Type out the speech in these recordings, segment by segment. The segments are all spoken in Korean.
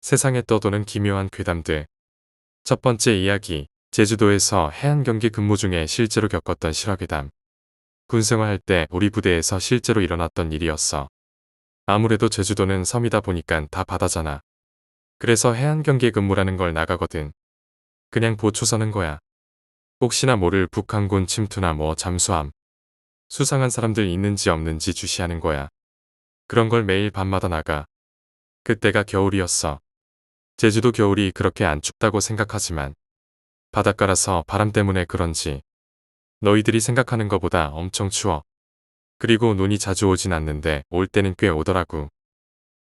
세상에 떠도는 기묘한 괴담들. 첫 번째 이야기. 제주도에서 해안경기 근무 중에 실제로 겪었던 실화괴담. 군생활할 때 우리 부대에서 실제로 일어났던 일이었어. 아무래도 제주도는 섬이다 보니까 다 바다잖아. 그래서 해안경계 근무라는 걸 나가거든. 그냥 보초 서는 거야. 혹시나 모를 북한군 침투나 잠수함, 수상한 사람들 있는지 없는지 주시하는 거야. 그런 걸 매일 밤마다 나가. 그때가 겨울이었어. 제주도 겨울이 그렇게 안 춥다고 생각하지만 바닷가라서 바람 때문에 그런지 너희들이 생각하는 것보다 엄청 추워. 그리고 눈이 자주 오진 않는데 올 때는 꽤 오더라고.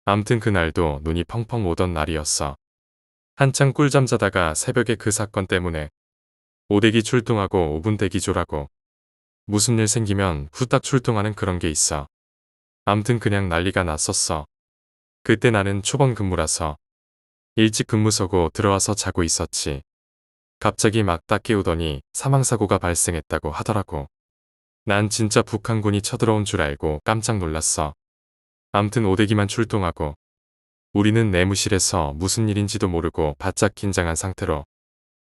암튼 그날도 눈이 펑펑 오던 날이었어. 한창 꿀잠 자다가 새벽에 그 사건 때문에 오대기 출동하고 5분 대기조라고. 무슨 일 생기면 후딱 출동하는 그런 게 있어. 암튼 그냥 난리가 났었어. 그때 나는 초번 근무라서 일찍 근무 서고 들어와서 자고 있었지. 갑자기 막 딱 깨우더니 사망사고가 발생했다고 하더라고. 난 진짜 북한군이 쳐들어온 줄 알고 깜짝 놀랐어. 암튼 오대기만 출동하고 우리는 내무실에서 무슨 일인지도 모르고 바짝 긴장한 상태로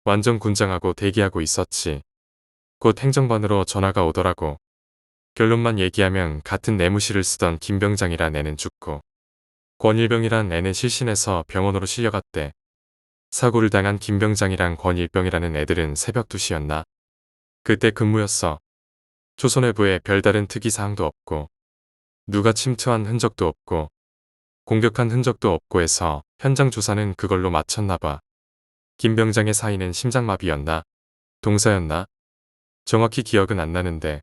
완전 군장하고 대기하고 있었지. 곧 행정반으로 전화가 오더라고. 결론만 얘기하면 같은 내무실을 쓰던 김병장이란 애는 죽고 권일병이란 애는 실신해서 병원으로 실려갔대. 사고를 당한 김병장이랑 권일병이라는 애들은 새벽 2시였나? 그때 근무였어. 조선해부에 별다른 특이사항도 없고 누가 침투한 흔적도 없고 공격한 흔적도 없고 해서 현장 조사는 그걸로 마쳤나봐. 김병장의 사인은 심장마비였나? 동사였나? 정확히 기억은 안 나는데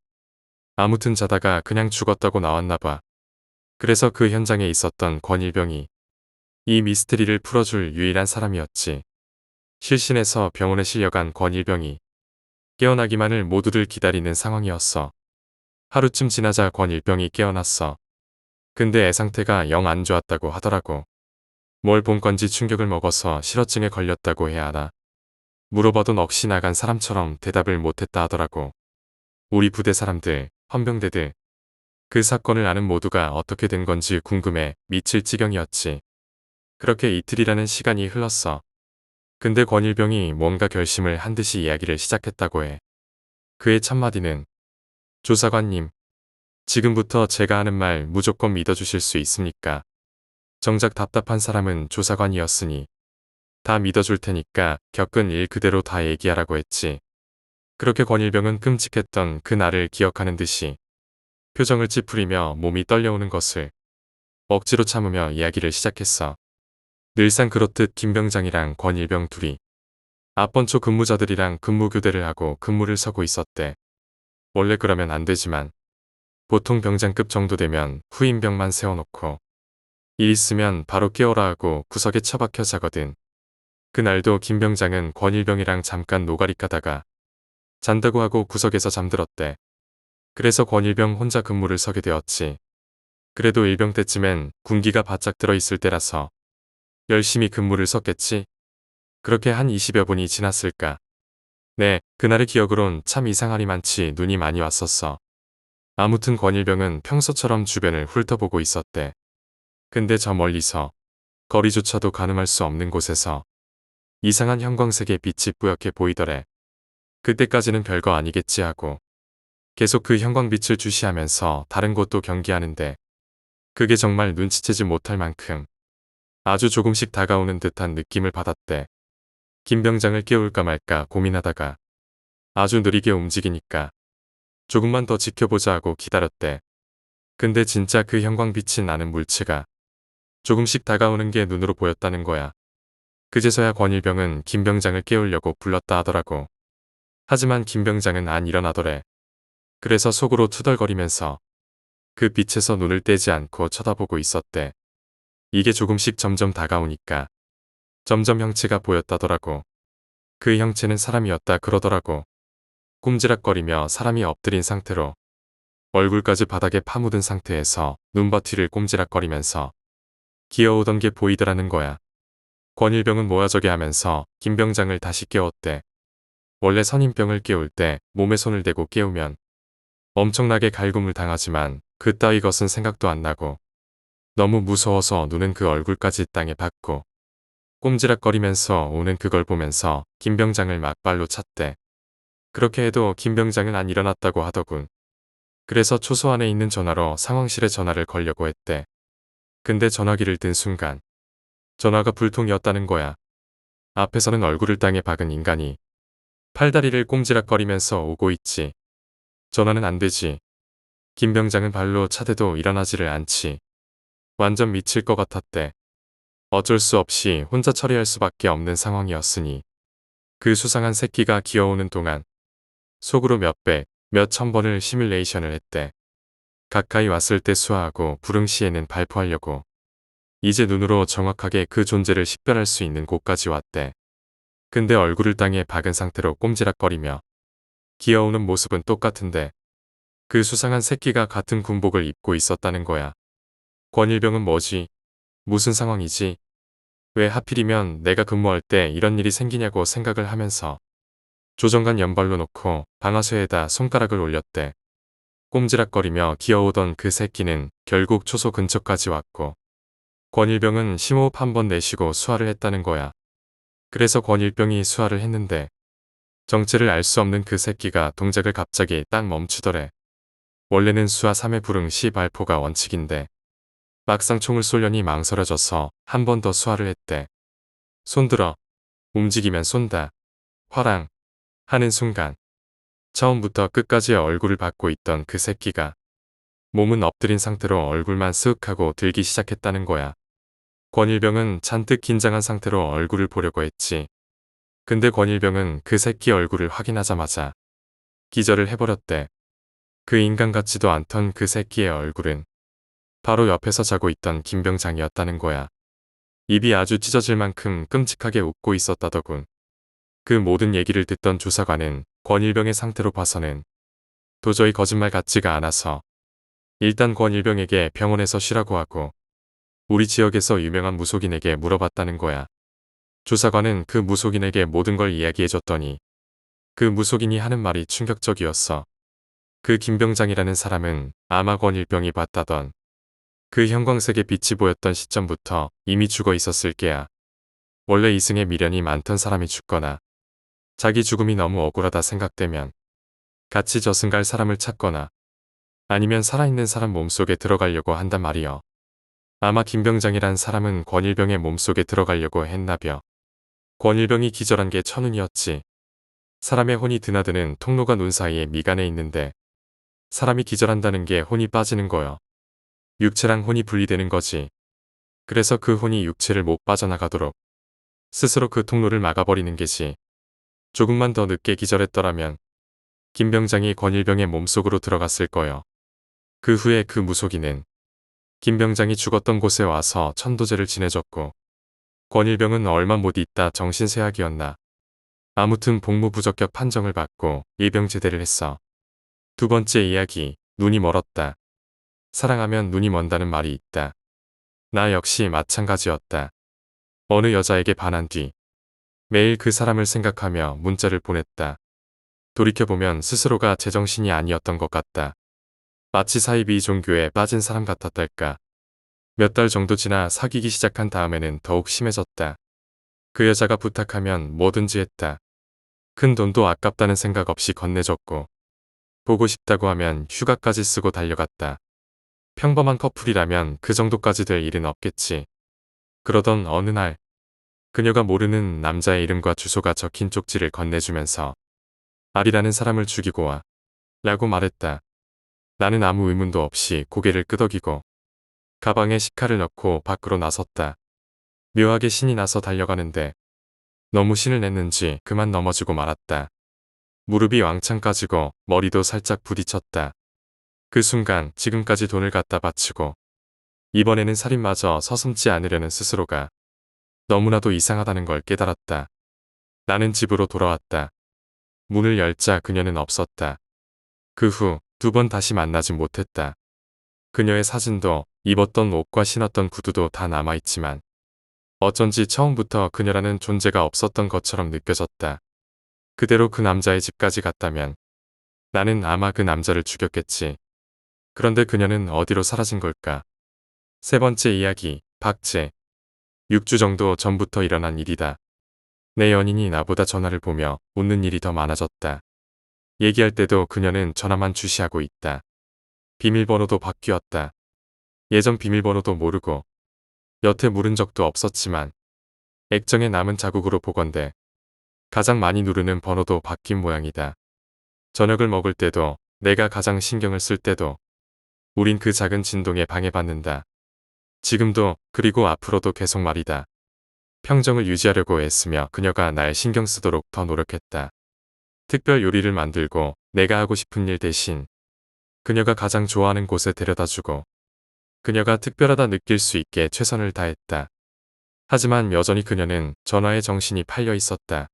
아무튼 자다가 그냥 죽었다고 나왔나봐. 그래서 그 현장에 있었던 권일병이 이 미스테리를 풀어줄 유일한 사람이었지. 실신해서 병원에 실려간 권일병이 깨어나기만을 모두들 기다리는 상황이었어. 하루쯤 지나자 권일병이 깨어났어. 근데 애 상태가 영 안 좋았다고 하더라고. 뭘 본 건지 충격을 먹어서 실어증에 걸렸다고 해야 하나. 물어봐도 넋이 나간 사람처럼 대답을 못했다 하더라고. 우리 부대 사람들, 헌병대들, 그 사건을 아는 모두가 어떻게 된 건지 궁금해 미칠 지경이었지. 그렇게 이틀이라는 시간이 흘렀어. 근데 권일병이 뭔가 결심을 한 듯이 이야기를 시작했다고 해. 그의 첫마디는 조사관님, 지금부터 제가 하는 말 무조건 믿어주실 수 있습니까? 정작 답답한 사람은 조사관이었으니 다 믿어줄 테니까 겪은 일 그대로 다 얘기하라고 했지. 그렇게 권일병은 끔찍했던 그 날을 기억하는 듯이 표정을 찌푸리며 몸이 떨려오는 것을 억지로 참으며 이야기를 시작했어. 늘상 그렇듯 김병장이랑 권일병 둘이 앞번초 근무자들이랑 근무교대를 하고 근무를 서고 있었대. 원래 그러면 안 되지만 보통 병장급 정도 되면 후임병만 세워놓고 일 있으면 바로 깨워라 하고 구석에 처박혀 자거든. 그날도 김병장은 권일병이랑 잠깐 노가리 까다가 잔다고 하고 구석에서 잠들었대. 그래서 권일병 혼자 근무를 서게 되었지. 그래도 일병 때쯤엔 군기가 바짝 들어있을 때라서 열심히 근무를 섰겠지. 그렇게 한 20여 분이 지났을까. 네, 그날의 기억으론 참 이상하니 많지 눈이 많이 왔었어. 아무튼 권일병은 평소처럼 주변을 훑어보고 있었대. 근데 저 멀리서 거리조차도 가늠할 수 없는 곳에서 이상한 형광색의 빛이 뿌옇게 보이더래. 그때까지는 별거 아니겠지 하고 계속 그 형광빛을 주시하면서 다른 곳도 경계하는데 그게 정말 눈치채지 못할 만큼 아주 조금씩 다가오는 듯한 느낌을 받았대. 김병장을 깨울까 말까 고민하다가 아주 느리게 움직이니까 조금만 더 지켜보자 하고 기다렸대. 근데 진짜 그 형광빛이 나는 물체가 조금씩 다가오는 게 눈으로 보였다는 거야. 그제서야 권일병은 김병장을 깨우려고 불렀다 하더라고. 하지만 김병장은 안 일어나더래. 그래서 속으로 투덜거리면서 그 빛에서 눈을 떼지 않고 쳐다보고 있었대. 이게 조금씩 점점 다가오니까 점점 형체가 보였다더라고. 그 형체는 사람이었다 그러더라고. 꼼지락거리며 사람이 엎드린 상태로 얼굴까지 바닥에 파묻은 상태에서 눈바퀴를 꼼지락거리면서 기어오던 게 보이더라는 거야. 권일병은 뭐야 저게 하면서 김병장을 다시 깨웠대. 원래 선임병을 깨울 때 몸에 손을 대고 깨우면 엄청나게 갈굼을 당하지만 그따위 것은 생각도 안 나고 너무 무서워서 눈은 그 얼굴까지 땅에 박고 꼼지락거리면서 오는 그걸 보면서 김병장을 막발로 찼대. 그렇게 해도 김병장은 안 일어났다고 하더군. 그래서 초소 안에 있는 전화로 상황실에 전화를 걸려고 했대. 근데 전화기를 든 순간 전화가 불통이었다는 거야. 앞에서는 얼굴을 땅에 박은 인간이 팔다리를 꼼지락거리면서 오고 있지. 전화는 안 되지. 김병장은 발로 차대도 일어나지를 않지. 완전 미칠 것 같았대. 어쩔 수 없이 혼자 처리할 수밖에 없는 상황이었으니 그 수상한 새끼가 기어오는 동안 속으로 몇 백, 몇 천 번을 시뮬레이션을 했대. 가까이 왔을 때 수화하고 불응시에는 발포하려고. 이제 눈으로 정확하게 그 존재를 식별할 수 있는 곳까지 왔대. 근데 얼굴을 땅에 박은 상태로 꼼지락거리며 기어오는 모습은 똑같은데 그 수상한 새끼가 같은 군복을 입고 있었다는 거야. 권일병은 뭐지? 무슨 상황이지? 왜 하필이면 내가 근무할 때 이런 일이 생기냐고 생각을 하면서 조정관 연발로 놓고 방아쇠에다 손가락을 올렸대. 꼼지락거리며 기어오던 그 새끼는 결국 초소 근처까지 왔고 권일병은 심호흡 한 번 내쉬고 수화를 했다는 거야. 그래서 권일병이 수화를 했는데 정체를 알 수 없는 그 새끼가 동작을 갑자기 딱 멈추더래. 원래는 수화 3회 불응 시 발포가 원칙인데 막상 총을 쏠려니 망설여져서 한 번 더 수화를 했대. 손들어. 움직이면 쏜다. 화랑. 하는 순간 처음부터 끝까지 얼굴을 받고 있던 그 새끼가 몸은 엎드린 상태로 얼굴만 스윽하고 들기 시작했다는 거야. 권일병은 잔뜩 긴장한 상태로 얼굴을 보려고 했지. 근데 권일병은 그 새끼 얼굴을 확인하자마자 기절을 해버렸대. 그 인간 같지도 않던 그 새끼의 얼굴은 바로 옆에서 자고 있던 김병장이었다는 거야. 입이 아주 찢어질 만큼 끔찍하게 웃고 있었다더군. 그 모든 얘기를 듣던 주사관은 권일병의 상태로 봐서는 도저히 거짓말 같지가 않아서 일단 권일병에게 병원에서 쉬라고 하고 우리 지역에서 유명한 무속인에게 물어봤다는 거야. 주사관은 그 무속인에게 모든 걸 이야기해줬더니 그 무속인이 하는 말이 충격적이었어. 그 김병장이라는 사람은 아마 권일병이 봤다던 그 형광색의 빛이 보였던 시점부터 이미 죽어 있었을 게야. 원래 이승에 미련이 많던 사람이 죽거나 자기 죽음이 너무 억울하다 생각되면 같이 저승갈 사람을 찾거나 아니면 살아있는 사람 몸속에 들어가려고 한단 말이여. 아마 김병장이란 사람은 권일병의 몸속에 들어가려고 했나벼. 권일병이 기절한 게 천운이었지. 사람의 혼이 드나드는 통로가 눈 사이에 미간에 있는데 사람이 기절한다는 게 혼이 빠지는 거여. 육체랑 혼이 분리되는 거지. 그래서 그 혼이 육체를 못 빠져나가도록 스스로 그 통로를 막아버리는 게지. 조금만 더 늦게 기절했더라면 김병장이 권일병의 몸속으로 들어갔을 거여. 그 후에 그 무속인은 김병장이 죽었던 곳에 와서 천도제를 지내줬고 권일병은 얼마 못 있다 정신쇠약이었나. 아무튼 복무부적격 판정을 받고 일병제대를 했어. 두 번째 이야기, 눈이 멀었다. 사랑하면 눈이 먼다는 말이 있다. 나 역시 마찬가지였다. 어느 여자에게 반한 뒤 매일 그 사람을 생각하며 문자를 보냈다. 돌이켜보면 스스로가 제정신이 아니었던 것 같다. 마치 사이비 종교에 빠진 사람 같았달까. 몇 달 정도 지나 사귀기 시작한 다음에는 더욱 심해졌다. 그 여자가 부탁하면 뭐든지 했다. 큰 돈도 아깝다는 생각 없이 건네줬고 보고 싶다고 하면 휴가까지 쓰고 달려갔다. 평범한 커플이라면 그 정도까지 될 일은 없겠지. 그러던 어느 날 그녀가 모르는 남자의 이름과 주소가 적힌 쪽지를 건네주면서 아리라는 사람을 죽이고 와 라고 말했다. 나는 아무 의문도 없이 고개를 끄덕이고 가방에 식칼을 넣고 밖으로 나섰다. 묘하게 신이 나서 달려가는데 너무 신을 냈는지 그만 넘어지고 말았다. 무릎이 왕창 까지고 머리도 살짝 부딪혔다. 그 순간 지금까지 돈을 갖다 바치고 이번에는 살인마저 서슴지 않으려는 스스로가 너무나도 이상하다는 걸 깨달았다. 나는 집으로 돌아왔다. 문을 열자 그녀는 없었다. 그 후 두 번 다시 만나지 못했다. 그녀의 사진도 입었던 옷과 신었던 구두도 다 남아있지만 어쩐지 처음부터 그녀라는 존재가 없었던 것처럼 느껴졌다. 그대로 그 남자의 집까지 갔다면 나는 아마 그 남자를 죽였겠지. 그런데 그녀는 어디로 사라진 걸까? 세 번째 이야기, 박제. 6주 정도 전부터 일어난 일이다. 내 연인이 나보다 전화를 보며 웃는 일이 더 많아졌다. 얘기할 때도 그녀는 전화만 주시하고 있다. 비밀번호도 바뀌었다. 예전 비밀번호도 모르고 여태 물은 적도 없었지만 액정에 남은 자국으로 보건대 가장 많이 누르는 번호도 바뀐 모양이다. 저녁을 먹을 때도 내가 가장 신경을 쓸 때도 우린 그 작은 진동에 방해받는다. 지금도 그리고 앞으로도 계속 말이다. 평정을 유지하려고 애쓰며 그녀가 날 신경 쓰도록 더 노력했다. 특별 요리를 만들고 내가 하고 싶은 일 대신 그녀가 가장 좋아하는 곳에 데려다주고 그녀가 특별하다 느낄 수 있게 최선을 다했다. 하지만 여전히 그녀는 전화에 정신이 팔려 있었다.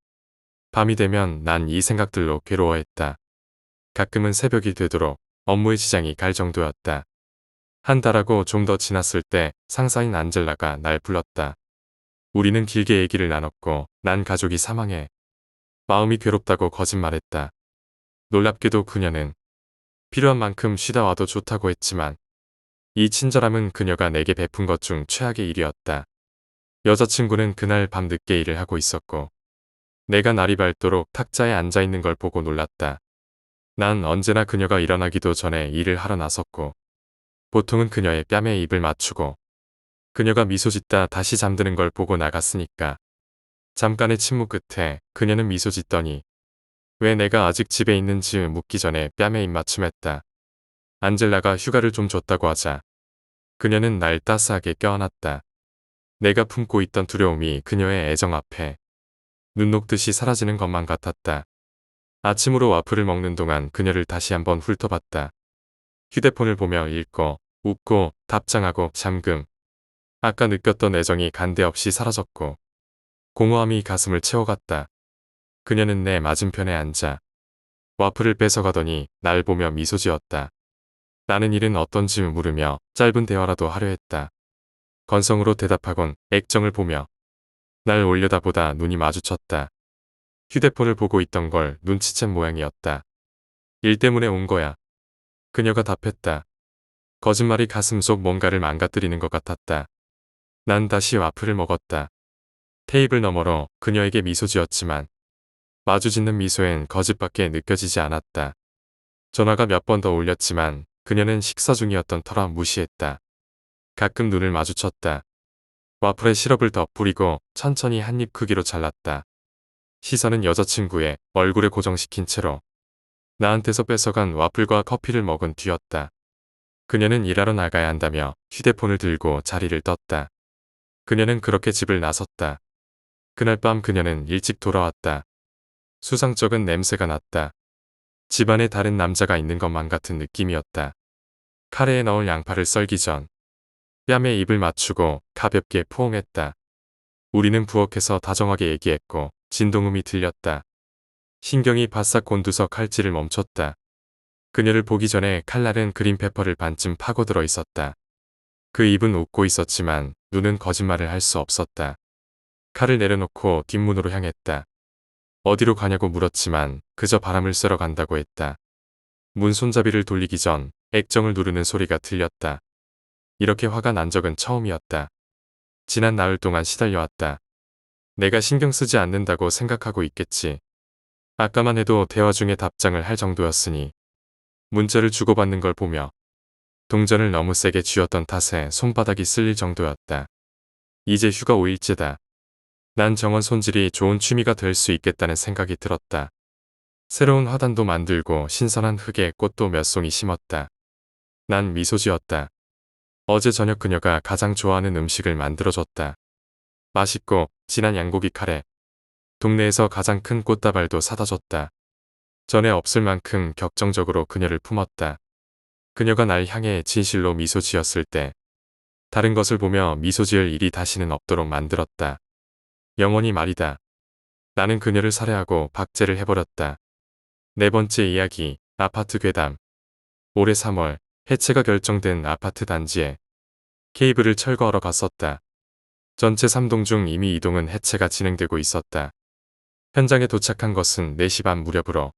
밤이 되면 난 이 생각들로 괴로워했다. 가끔은 새벽이 되도록 업무의 지장이 갈 정도였다. 한 달하고 좀 더 지났을 때 상사인 안젤라가 날 불렀다. 우리는 길게 얘기를 나눴고 난 가족이 사망해 마음이 괴롭다고 거짓말했다. 놀랍게도 그녀는 필요한 만큼 쉬다 와도 좋다고 했지만 이 친절함은 그녀가 내게 베푼 것 중 최악의 일이었다. 여자친구는 그날 밤 늦게 일을 하고 있었고 내가 날이 밝도록 탁자에 앉아있는 걸 보고 놀랐다. 난 언제나 그녀가 일어나기도 전에 일을 하러 나섰고 보통은 그녀의 뺨에 입을 맞추고 그녀가 미소 짓다 다시 잠드는 걸 보고 나갔으니까. 잠깐의 침묵 끝에 그녀는 미소 짓더니 왜 내가 아직 집에 있는지 묻기 전에 뺨에 입맞춤했다. 안젤라가 휴가를 좀 줬다고 하자 그녀는 날 따스하게 껴안았다. 내가 품고 있던 두려움이 그녀의 애정 앞에 눈 녹듯이 사라지는 것만 같았다. 아침으로 와플을 먹는 동안 그녀를 다시 한번 훑어봤다. 휴대폰을 보며 읽고 웃고 답장하고 잠금. 아까 느꼈던 애정이 간데 없이 사라졌고 공허함이 가슴을 채워갔다. 그녀는 내 맞은편에 앉아 와플을 뺏어가더니 날 보며 미소 지었다. 나는 일은 어떤지 물으며 짧은 대화라도 하려 했다. 건성으로 대답하곤 액정을 보며 날 올려다보다 눈이 마주쳤다. 휴대폰을 보고 있던 걸 눈치챈 모양이었다. 일 때문에 온 거야. 그녀가 답했다. 거짓말이 가슴 속 뭔가를 망가뜨리는 것 같았다. 난 다시 와플을 먹었다. 테이블 너머로 그녀에게 미소 지었지만 마주짓는 미소엔 거짓밖에 느껴지지 않았다. 전화가 몇 번 더 울렸지만 그녀는 식사 중이었던 터라 무시했다. 가끔 눈을 마주쳤다. 와플에 시럽을 더 뿌리고 천천히 한 입 크기로 잘랐다. 시선은 여자친구의 얼굴에 고정시킨 채로 나한테서 뺏어간 와플과 커피를 먹은 뒤였다. 그녀는 일하러 나가야 한다며 휴대폰을 들고 자리를 떴다. 그녀는 그렇게 집을 나섰다. 그날 밤 그녀는 일찍 돌아왔다. 수상쩍은 냄새가 났다. 집안에 다른 남자가 있는 것만 같은 느낌이었다. 카레에 넣을 양파를 썰기 전 뺨에 입을 맞추고 가볍게 포옹했다. 우리는 부엌에서 다정하게 얘기했고 진동음이 들렸다. 신경이 바싹 곤두서 칼질을 멈췄다. 그녀를 보기 전에 칼날은 그린페퍼를 반쯤 파고들어 있었다. 그 입은 웃고 있었지만 눈은 거짓말을 할 수 없었다. 칼을 내려놓고 뒷문으로 향했다. 어디로 가냐고 물었지만 그저 바람을 쐬러 간다고 했다. 문 손잡이를 돌리기 전 액정을 누르는 소리가 들렸다. 이렇게 화가 난 적은 처음이었다. 지난 나흘 동안 시달려왔다. 내가 신경 쓰지 않는다고 생각하고 있겠지. 아까만 해도 대화 중에 답장을 할 정도였으니 문자를 주고받는 걸 보며 동전을 너무 세게 쥐었던 탓에 손바닥이 쓸릴 정도였다. 이제 휴가 5일째다. 난 정원 손질이 좋은 취미가 될 수 있겠다는 생각이 들었다. 새로운 화단도 만들고 신선한 흙에 꽃도 몇 송이 심었다. 난 미소 지었다. 어제 저녁 그녀가 가장 좋아하는 음식을 만들어줬다. 맛있고 진한 양고기 카레. 동네에서 가장 큰 꽃다발도 사다 줬다. 전에 없을 만큼 격정적으로 그녀를 품었다. 그녀가 날 향해 진실로 미소 지었을 때 다른 것을 보며 미소 지을 일이 다시는 없도록 만들었다. 영원히 말이다. 나는 그녀를 살해하고 박제를 해버렸다. 네 번째 이야기, 아파트 괴담. 올해 3월, 해체가 결정된 아파트 단지에 케이블을 철거하러 갔었다. 전체 3동 중 이미 2동은 해체가 진행되고 있었다. 현장에 도착한 것은 4시 반 무렵으로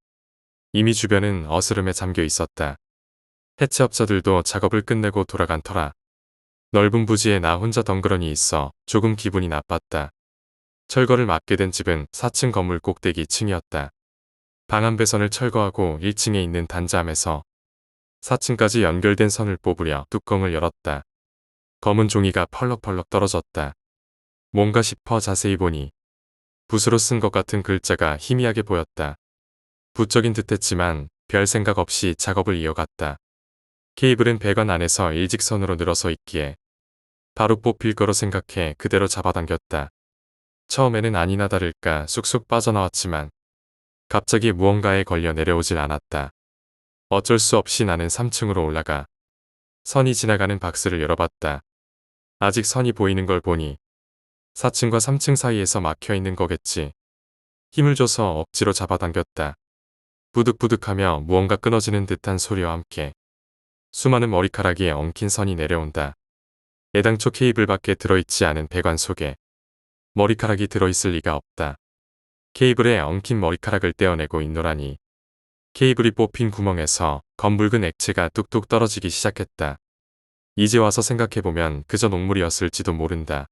이미 주변은 어스름에 잠겨 있었다. 해체업자들도 작업을 끝내고 돌아간 터라 넓은 부지에 나 혼자 덩그러니 있어 조금 기분이 나빴다. 철거를 맡게 된 집은 4층 건물 꼭대기 층이었다. 방 한 배선을 철거하고 1층에 있는 단자함에서 4층까지 연결된 선을 뽑으려 뚜껑을 열었다. 검은 종이가 펄럭펄럭 떨어졌다. 뭔가 싶어 자세히 보니 붓으로 쓴 것 같은 글자가 희미하게 보였다. 부쩍인 듯했지만 별 생각 없이 작업을 이어갔다. 케이블은 배관 안에서 일직선으로 늘어서 있기에 바로 뽑힐 거로 생각해 그대로 잡아당겼다. 처음에는 아니나 다를까 쑥쑥 빠져나왔지만 갑자기 무언가에 걸려 내려오질 않았다. 어쩔 수 없이 나는 3층으로 올라가 선이 지나가는 박스를 열어봤다. 아직 선이 보이는 걸 보니 4층과 3층 사이에서 막혀 있는 거겠지. 힘을 줘서 억지로 잡아당겼다. 부득부득하며 무언가 끊어지는 듯한 소리와 함께 수많은 머리카락이 엉킨 선이 내려온다. 애당초 케이블 밖에 들어있지 않은 배관 속에 머리카락이 들어있을 리가 없다. 케이블에 엉킨 머리카락을 떼어내고 있노라니 케이블이 뽑힌 구멍에서 검붉은 액체가 뚝뚝 떨어지기 시작했다. 이제 와서 생각해보면 그저 녹물이었을지도 모른다.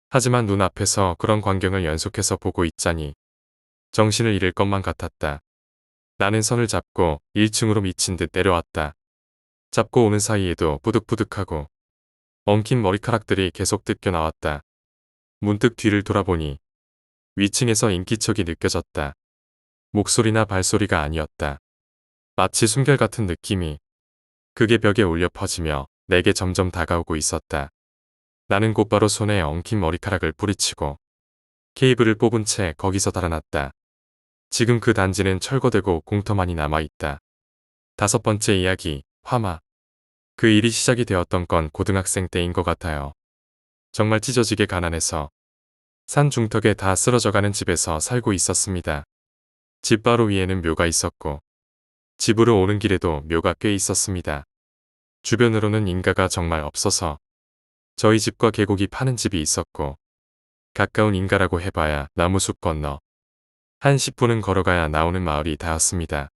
하지만 눈앞에서 그런 광경을 연속해서 보고 있자니 정신을 잃을 것만 같았다. 나는 선을 잡고 1층으로 미친 듯 내려왔다. 잡고 오는 사이에도 부득부득하고 엉킨 머리카락들이 계속 뜯겨 나왔다. 문득 뒤를 돌아보니 위층에서 인기척이 느껴졌다. 목소리나 발소리가 아니었다. 마치 숨결 같은 느낌이 그게 벽에 울려 퍼지며 내게 점점 다가오고 있었다. 나는 곧바로 손에 엉킨 머리카락을 뿌리치고 케이블을 뽑은 채 거기서 달아났다. 지금 그 단지는 철거되고 공터만이 남아있다. 5번째 이야기, 화마. 그 일이 시작이 되었던 건 고등학생 때인 것 같아요. 정말 찢어지게 가난해서 산 중턱에 다 쓰러져가는 집에서 살고 있었습니다. 집 바로 위에는 묘가 있었고 집으로 오는 길에도 묘가 꽤 있었습니다. 주변으로는 인가가 정말 없어서 저희 집과 계곡이 파는 집이 있었고 가까운 인가라고 해봐야 나무숲 건너 한 10분은 걸어가야 나오는 마을이 다였습니다.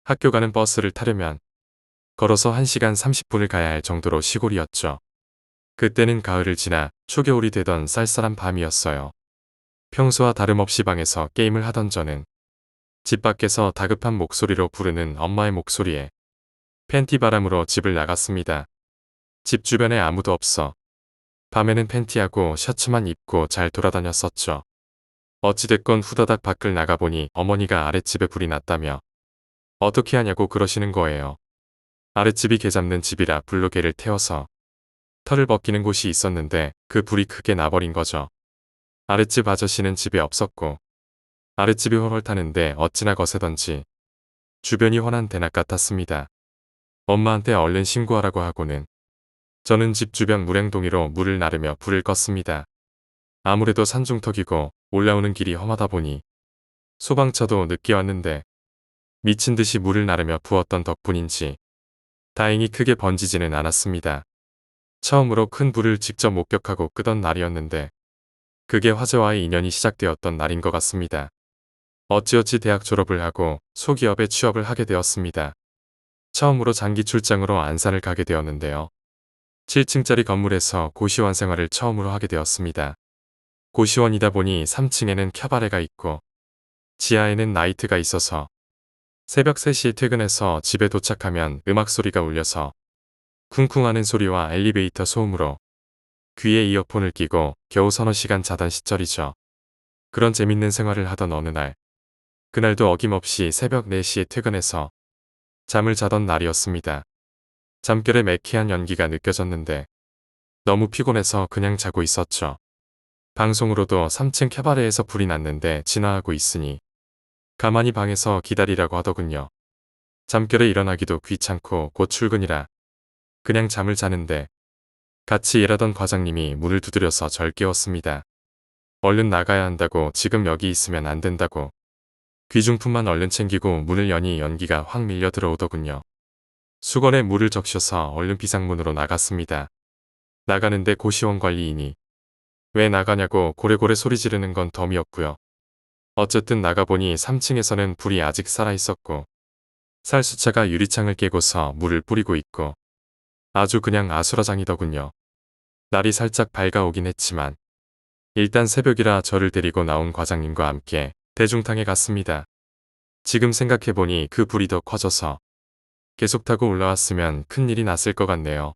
학교 가는 버스를 타려면 걸어서 1시간 30분을 가야 할 정도로 시골이었죠. 그때는 가을을 지나 초겨울이 되던 쌀쌀한 밤이었어요. 평소와 다름없이 방에서 게임을 하던 저는 집 밖에서 다급한 목소리로 부르는 엄마의 목소리에 팬티 바람으로 집을 나갔습니다. 집 주변에 아무도 없어 밤에는 팬티하고 셔츠만 입고 잘 돌아다녔었죠. 어찌됐건 후다닥 밖을 나가보니 어머니가 아랫집에 불이 났다며 어떻게 하냐고 그러시는 거예요. 아랫집이 개 잡는 집이라 불로 개를 태워서 털을 벗기는 곳이 있었는데 그 불이 크게 나버린 거죠. 아랫집 아저씨는 집에 없었고 아랫집이 헐헐 타는데 어찌나 거세던지 주변이 훤한 대낮 같았습니다. 엄마한테 얼른 신고하라고 하고는 저는 집 주변 무량동이로 물을 나르며 불을 껐습니다. 아무래도 산중턱이고 올라오는 길이 험하다 보니 소방차도 늦게 왔는데 미친 듯이 물을 나르며 부었던 덕분인지 다행히 크게 번지지는 않았습니다. 처음으로 큰 불을 직접 목격하고 끄던 날이었는데 그게 화재와의 인연이 시작되었던 날인 것 같습니다. 어찌어찌 대학 졸업을 하고 소기업에 취업을 하게 되었습니다. 처음으로 장기 출장으로 안산을 가게 되었는데요. 7층짜리 건물에서 고시원 생활을 처음으로 하게 되었습니다. 고시원이다 보니 3층에는 캬바레가 있고 지하에는 나이트가 있어서 새벽 3시에 퇴근해서 집에 도착하면 음악 소리가 울려서 쿵쿵하는 소리와 엘리베이터 소음으로 귀에 이어폰을 끼고 겨우 서너 시간 자던 시절이죠. 그런 재밌는 생활을 하던 어느 날, 그날도 어김없이 새벽 4시에 퇴근해서 잠을 자던 날이었습니다. 잠결에 매캐한 연기가 느껴졌는데 너무 피곤해서 그냥 자고 있었죠. 방송으로도 3층 캐바레에서 불이 났는데 진화하고 있으니 가만히 방에서 기다리라고 하더군요. 잠결에 일어나기도 귀찮고 곧 출근이라 그냥 잠을 자는데 같이 일하던 과장님이 문을 두드려서 절 깨웠습니다. 얼른 나가야 한다고, 지금 여기 있으면 안 된다고. 귀중품만 얼른 챙기고 문을 여니 연기가 확 밀려 들어오더군요. 수건에 물을 적셔서 얼른 비상문으로 나갔습니다. 나가는데 고시원 관리인이 왜 나가냐고 고래고래 소리 지르는 건 덤이었고요. 어쨌든 나가보니 3층에서는 불이 아직 살아있었고 살수차가 유리창을 깨고서 물을 뿌리고 있고 아주 그냥 아수라장이더군요. 날이 살짝 밝아오긴 했지만 일단 새벽이라 저를 데리고 나온 과장님과 함께 대중탕에 갔습니다. 지금 생각해보니 그 불이 더 커져서 계속 타고 올라왔으면 큰일이 났을 것 같네요.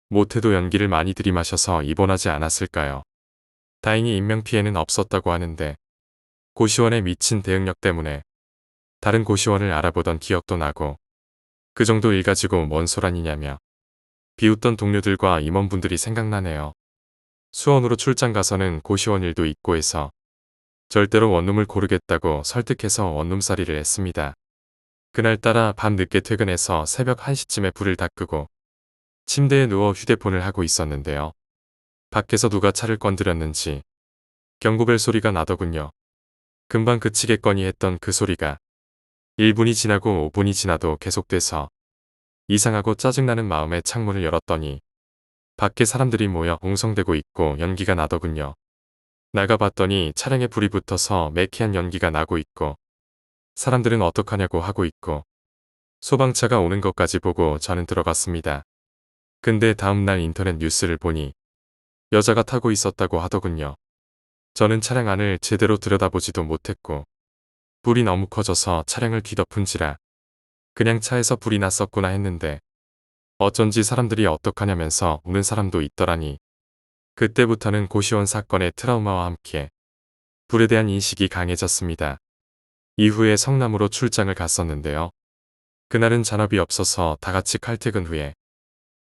못해도 연기를 많이 들이마셔서 입원하지 않았을까요? 다행히 인명피해는 없었다고 하는데 고시원의 미친 대응력 때문에 다른 고시원을 알아보던 기억도 나고 그 정도 일 가지고 뭔 소란이냐며 비웃던 동료들과 임원분들이 생각나네요. 수원으로 출장 가서는 고시원 일도 있고 해서 절대로 원룸을 고르겠다고 설득해서 원룸살이를 했습니다. 그날따라 밤 늦게 퇴근해서 새벽 1시쯤에 불을 다 끄고 침대에 누워 휴대폰을 하고 있었는데요. 밖에서 누가 차를 건드렸는지 경고벨 소리가 나더군요. 금방 그치겠거니 했던 그 소리가 1분이 지나고 5분이 지나도 계속돼서 이상하고 짜증나는 마음에 창문을 열었더니 밖에 사람들이 모여 웅성대고 있고 연기가 나더군요. 나가봤더니 차량에 불이 붙어서 매캐한 연기가 나고 있고 사람들은 어떡하냐고 하고 있고 소방차가 오는 것까지 보고 저는 들어갔습니다. 근데 다음날 인터넷 뉴스를 보니 여자가 타고 있었다고 하더군요. 저는 차량 안을 제대로 들여다보지도 못했고 불이 너무 커져서 차량을 뒤덮은지라 그냥 차에서 불이 났었구나 했는데 어쩐지 사람들이 어떡하냐면서 우는 사람도 있더라니. 그때부터는 고시원 사건의 트라우마와 함께 불에 대한 인식이 강해졌습니다. 이후에 성남으로 출장을 갔었는데요. 그날은 잔업이 없어서 다 같이 칼퇴근 후에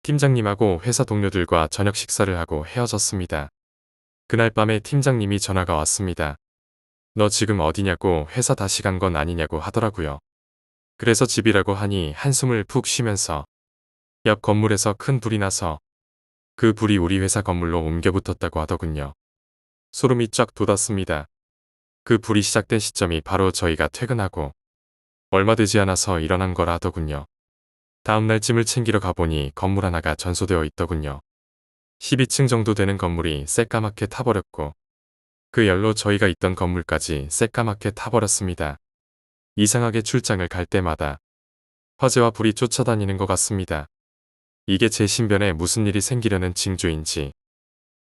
팀장님하고 회사 동료들과 저녁 식사를 하고 헤어졌습니다. 그날 밤에 팀장님이 전화가 왔습니다. 너 지금 어디냐고 회사 다시 간 건 아니냐고 하더라고요. 그래서 집이라고 하니 한숨을 푹 쉬면서 옆 건물에서 큰 불이 나서 그 불이 우리 회사 건물로 옮겨 붙었다고 하더군요. 소름이 쫙 돋았습니다. 그 불이 시작된 시점이 바로 저희가 퇴근하고 얼마 되지 않아서 일어난 거라 하더군요. 다음날 짐을 챙기러 가보니 건물 하나가 전소되어 있더군요. 12층 정도 되는 건물이 새까맣게 타버렸고 그 열로 저희가 있던 건물까지 새까맣게 타버렸습니다. 이상하게 출장을 갈 때마다 화재와 불이 쫓아다니는 것 같습니다. 이게 제 신변에 무슨 일이 생기려는 징조인지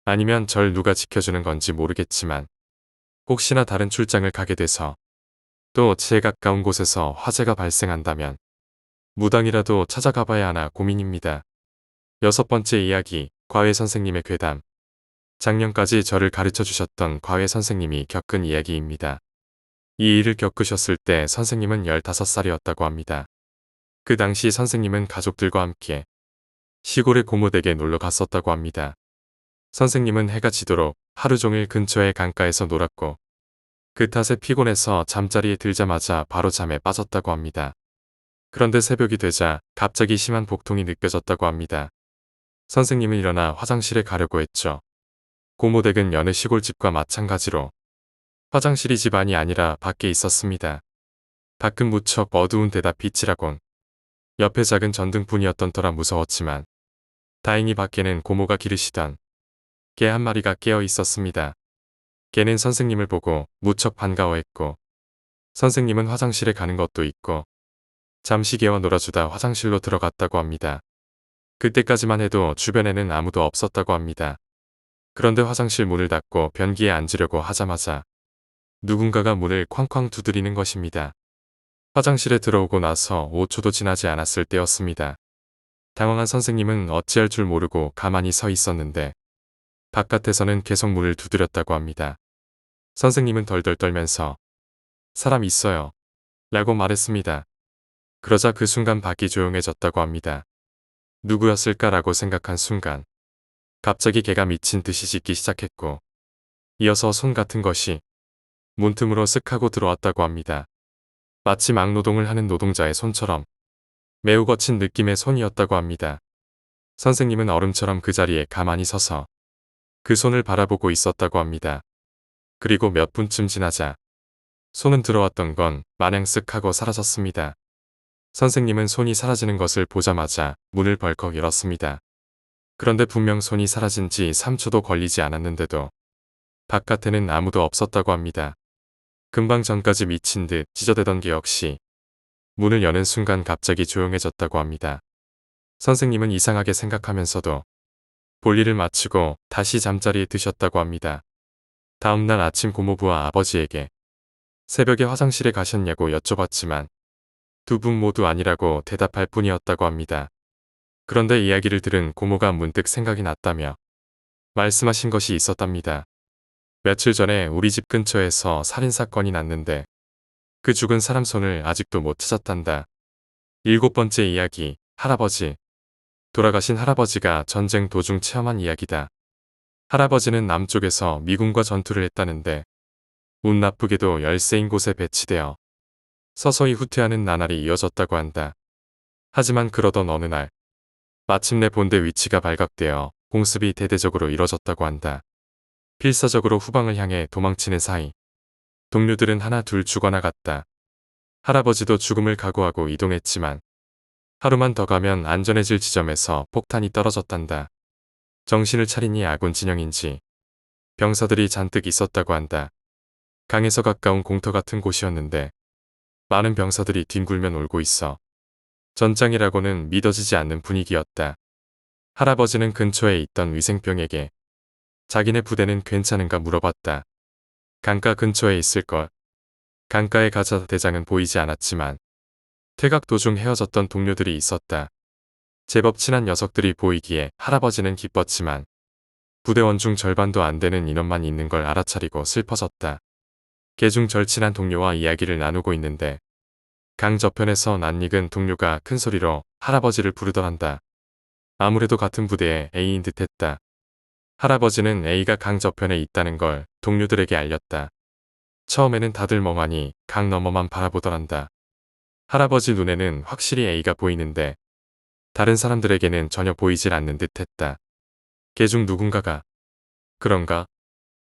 아니면 절 누가 지켜주는 건지 모르겠지만 혹시나 다른 출장을 가게 돼서 또 제 가까운 곳에서 화재가 발생한다면 무당이라도 찾아가 봐야 하나 고민입니다. 6번째 이야기, 과외 선생님의 괴담. 작년까지 저를 가르쳐 주셨던 과외 선생님이 겪은 이야기입니다. 이 일을 겪으셨을 때 선생님은 15살이었다고 합니다. 그 당시 선생님은 가족들과 함께 시골의 고모댁에 놀러 갔었다고 합니다. 선생님은 해가 지도록 하루 종일 근처의 강가에서 놀았고 그 탓에 피곤해서 잠자리에 들자마자 바로 잠에 빠졌다고 합니다. 그런데 새벽이 되자 갑자기 심한 복통이 느껴졌다고 합니다. 선생님은 일어나 화장실에 가려고 했죠. 고모댁은 여느 시골집과 마찬가지로 화장실이 집 안이 아니라 밖에 있었습니다. 밖은 무척 어두운 데다 빛이라곤 옆에 작은 전등뿐이었던 터라 무서웠지만 다행히 밖에는 고모가 기르시던 개 한 마리가 깨어 있었습니다. 개는 선생님을 보고 무척 반가워했고 선생님은 화장실에 가는 것도 있고 잠시 개와 놀아주다 화장실로 들어갔다고 합니다. 그때까지만 해도 주변에는 아무도 없었다고 합니다. 그런데 화장실 문을 닫고 변기에 앉으려고 하자마자 누군가가 문을 쾅쾅 두드리는 것입니다. 화장실에 들어오고 나서 5초도 지나지 않았을 때였습니다. 당황한 선생님은 어찌할 줄 모르고 가만히 서 있었는데 바깥에서는 계속 문을 두드렸다고 합니다. 선생님은 덜덜 떨면서 사람 있어요 라고 말했습니다. 그러자 그 순간 밖이 조용해졌다고 합니다. 누구였을까라고 생각한 순간 갑자기 개가 미친 듯이 짖기 시작했고 이어서 손 같은 것이 문틈으로 쓱 하고 들어왔다고 합니다. 마치 막노동을 하는 노동자의 손처럼 매우 거친 느낌의 손이었다고 합니다. 선생님은 얼음처럼 그 자리에 가만히 서서 그 손을 바라보고 있었다고 합니다. 그리고 몇 분쯤 지나자 손은 들어왔던 건 마냥 쓱 하고 사라졌습니다. 선생님은 손이 사라지는 것을 보자마자 문을 벌컥 열었습니다. 그런데 분명 손이 사라진 지 3초도 걸리지 않았는데도 바깥에는 아무도 없었다고 합니다. 금방 전까지 미친 듯 찢어대던 게 역시 문을 여는 순간 갑자기 조용해졌다고 합니다. 선생님은 이상하게 생각하면서도 볼일을 마치고 다시 잠자리에 드셨다고 합니다. 다음날 아침 고모부와 아버지에게 새벽에 화장실에 가셨냐고 여쭤봤지만 두 분 모두 아니라고 대답할 뿐이었다고 합니다. 그런데 이야기를 들은 고모가 문득 생각이 났다며 말씀하신 것이 있었답니다. 며칠 전에 우리 집 근처에서 살인사건이 났는데 그 죽은 사람 손을 아직도 못 찾았단다. 7번째 이야기, 할아버지. 돌아가신 할아버지가 전쟁 도중 체험한 이야기다. 할아버지는 남쪽에서 미군과 전투를 했다는데 운 나쁘게도 열세인 곳에 배치되어 서서히 후퇴하는 나날이 이어졌다고 한다. 하지만 그러던 어느 날 마침내 본대 위치가 발각되어 공습이 대대적으로 이뤄졌다고 한다. 필사적으로 후방을 향해 도망치는 사이 동료들은 하나 둘 죽어나갔다. 할아버지도 죽음을 각오하고 이동했지만 하루만 더 가면 안전해질 지점에서 폭탄이 떨어졌단다. 정신을 차리니 아군 진영인지 병사들이 잔뜩 있었다고 한다. 강에서 가까운 공터 같은 곳이었는데 많은 병사들이 뒹굴며 놀고 있어 전장이라고는 믿어지지 않는 분위기였다. 할아버지는 근처에 있던 위생병에게 자기네 부대는 괜찮은가 물어봤다. 강가 근처에 있을걸. 강가에 가자 대장은 보이지 않았지만 퇴각 도중 헤어졌던 동료들이 있었다. 제법 친한 녀석들이 보이기에 할아버지는 기뻤지만 부대원 중 절반도 안 되는 인원만 있는 걸 알아차리고 슬퍼졌다. 개중 절친한 동료와 이야기를 나누고 있는데 강 저편에서 낯익은 동료가 큰 소리로 할아버지를 부르더란다. 아무래도 같은 부대의 A인 듯했다. 할아버지는 A가 강 저편에 있다는 걸 동료들에게 알렸다. 처음에는 다들 멍하니 강 너머만 바라보더란다. 할아버지 눈에는 확실히 A가 보이는데 다른 사람들에게는 전혀 보이질 않는 듯했다. 개중 누군가가 그런가?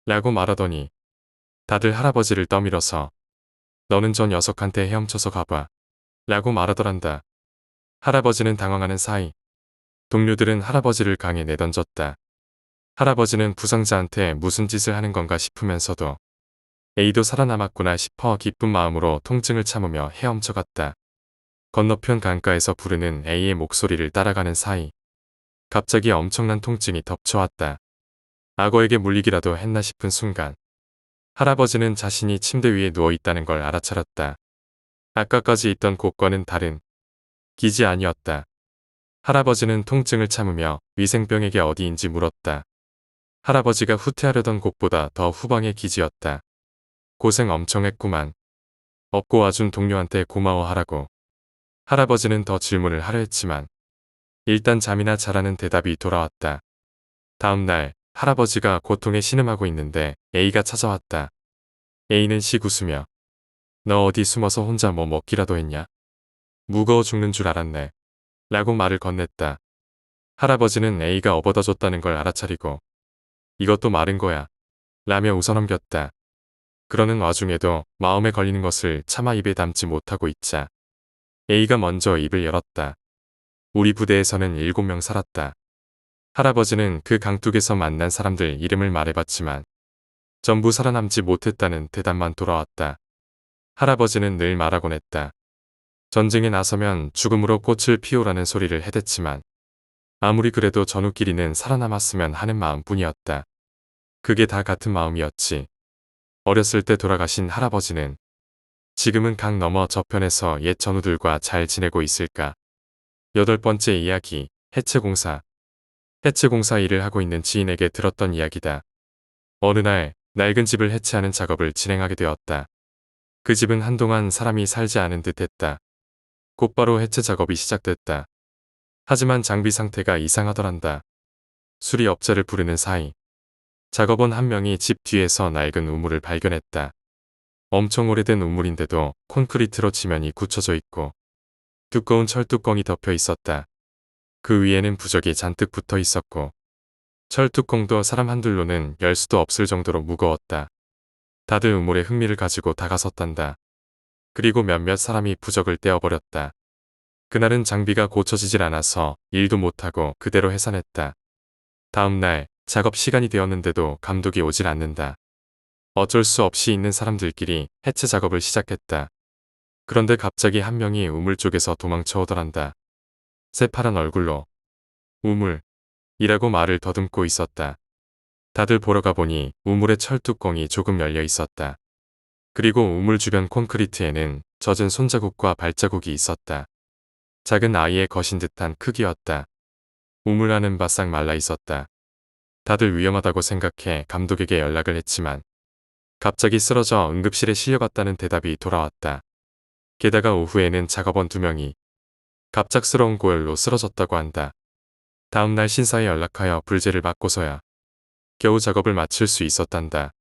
라고 말하더니 다들 할아버지를 떠밀어서 너는 저 녀석한테 헤엄쳐서 가봐. 라고 말하더란다. 할아버지는 당황하는 사이 동료들은 할아버지를 강에 내던졌다. 할아버지는 부상자한테 무슨 짓을 하는 건가 싶으면서도 A도 살아남았구나 싶어 기쁜 마음으로 통증을 참으며 헤엄쳐 갔다. 건너편 강가에서 부르는 A의 목소리를 따라가는 사이 갑자기 엄청난 통증이 덮쳐왔다. 악어에게 물리기라도 했나 싶은 순간 할아버지는 자신이 침대 위에 누워있다는 걸 알아차렸다. 아까까지 있던 곳과는 다른 기지 아니었다. 할아버지는 통증을 참으며 위생병에게 어디인지 물었다. 할아버지가 후퇴하려던 곳보다 더 후방의 기지였다. 고생 엄청 했구만. 업고 와준 동료한테 고마워하라고. 할아버지는 더 질문을 하려 했지만 일단 잠이나 자라는 대답이 돌아왔다. 다음 날 할아버지가 고통에 신음하고 있는데 A가 찾아왔다. A는 씩 웃으며 너 어디 숨어서 혼자 뭐 먹기라도 했냐? 무거워 죽는 줄 알았네. 라고 말을 건넸다. 할아버지는 A가 업어다 줬다는 걸 알아차리고 이것도 마른 거야. 라며 웃어넘겼다. 그러는 와중에도 마음에 걸리는 것을 차마 입에 담지 못하고 있자 A가 먼저 입을 열었다. 우리 부대에서는 7명 살았다. 할아버지는 그 강둑에서 만난 사람들 이름을 말해봤지만 전부 살아남지 못했다는 대답만 돌아왔다. 할아버지는 늘 말하곤 했다. 전쟁에 나서면 죽음으로 꽃을 피우라는 소리를 해댔지만 아무리 그래도 전우끼리는 살아남았으면 하는 마음뿐이었다. 그게 다 같은 마음이었지. 어렸을 때 돌아가신 할아버지는 지금은 강 너머 저편에서 옛 전우들과 잘 지내고 있을까? 8번째 이야기, 해체공사. 해체공사 일을 하고 있는 지인에게 들었던 이야기다. 어느 날 낡은 집을 해체하는 작업을 진행하게 되었다. 그 집은 한동안 사람이 살지 않은 듯했다. 곧바로 해체 작업이 시작됐다. 하지만 장비 상태가 이상하더란다. 수리업자를 부르는 사이 작업원 한 명이 집 뒤에서 낡은 우물을 발견했다. 엄청 오래된 우물인데도 콘크리트로 지면이 굳혀져 있고 두꺼운 철뚜껑이 덮여 있었다. 그 위에는 부적이 잔뜩 붙어 있었고 철뚜껑도 사람 한둘로는 열 수도 없을 정도로 무거웠다. 다들 우물에 흥미를 가지고 다가섰단다. 그리고 몇몇 사람이 부적을 떼어버렸다. 그날은 장비가 고쳐지질 않아서 일도 못하고 그대로 해산했다. 다음 날 작업 시간이 되었는데도 감독이 오질 않는다. 어쩔 수 없이 있는 사람들끼리 해체 작업을 시작했다. 그런데 갑자기 한 명이 우물 쪽에서 도망쳐 오더란다. 새파란 얼굴로. 우물. 이라고 말을 더듬고 있었다. 다들 보러 가보니 우물의 철뚜껑이 조금 열려 있었다. 그리고 우물 주변 콘크리트에는 젖은 손자국과 발자국이 있었다. 작은 아이의 것인 듯한 크기였다. 우물 안은 바싹 말라 있었다. 다들 위험하다고 생각해 감독에게 연락을 했지만 갑자기 쓰러져 응급실에 실려갔다는 대답이 돌아왔다. 게다가 오후에는 작업원 2명이 갑작스러운 고열로 쓰러졌다고 한다. 다음날 신사에 연락하여 불제를 받고서야 겨우 작업을 마칠 수 있었단다.